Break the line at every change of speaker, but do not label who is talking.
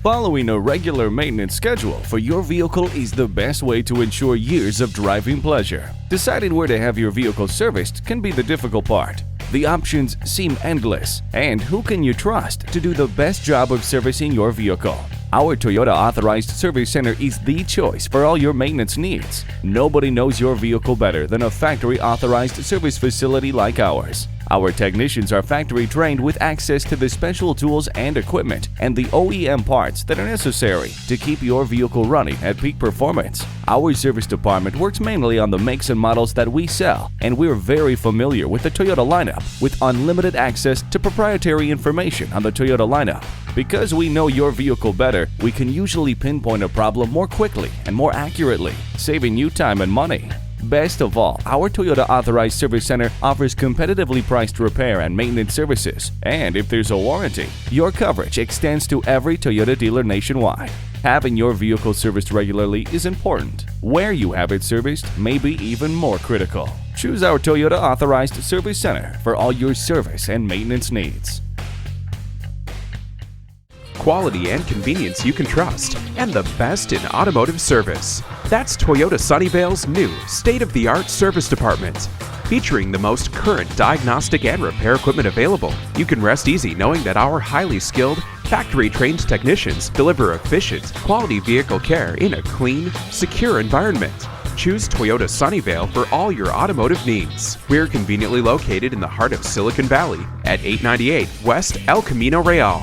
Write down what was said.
Following a regular maintenance schedule for your vehicle is the best way to ensure years of driving pleasure. Deciding where to have your vehicle serviced can be the difficult part. The options seem endless, and who can you trust to do the best job of servicing your vehicle? Our Toyota Authorized Service Center is the choice for all your maintenance needs. Nobody knows your vehicle better than a factory-authorized service facility like ours. Our technicians are factory trained with access to the special tools and equipment and the OEM parts that are necessary to keep your vehicle running at peak performance. Our service department works mainly on the makes and models that we sell, and we're very familiar with the Toyota lineup with unlimited access to proprietary information on the Toyota lineup. Because we know your vehicle better, we can usually pinpoint a problem more quickly and more accurately, saving you time and money. Best of all, our Toyota Authorized Service Center offers competitively priced repair and maintenance services, and if there's a warranty, your coverage extends to every Toyota dealer nationwide. Having your vehicle serviced regularly is important. Where you have it serviced may be even more critical. Choose our Toyota Authorized Service Center for all your service and maintenance needs.
Quality and convenience you can trust, and the best in automotive service. That's Toyota Sunnyvale's new state-of-the-art service department. Featuring the most current diagnostic and repair equipment available, you can rest easy knowing that our highly skilled, factory-trained technicians deliver efficient, quality vehicle care in a clean, secure environment. Choose Toyota Sunnyvale for all your automotive needs. We're conveniently located in the heart of Silicon Valley at 898 West El Camino Real.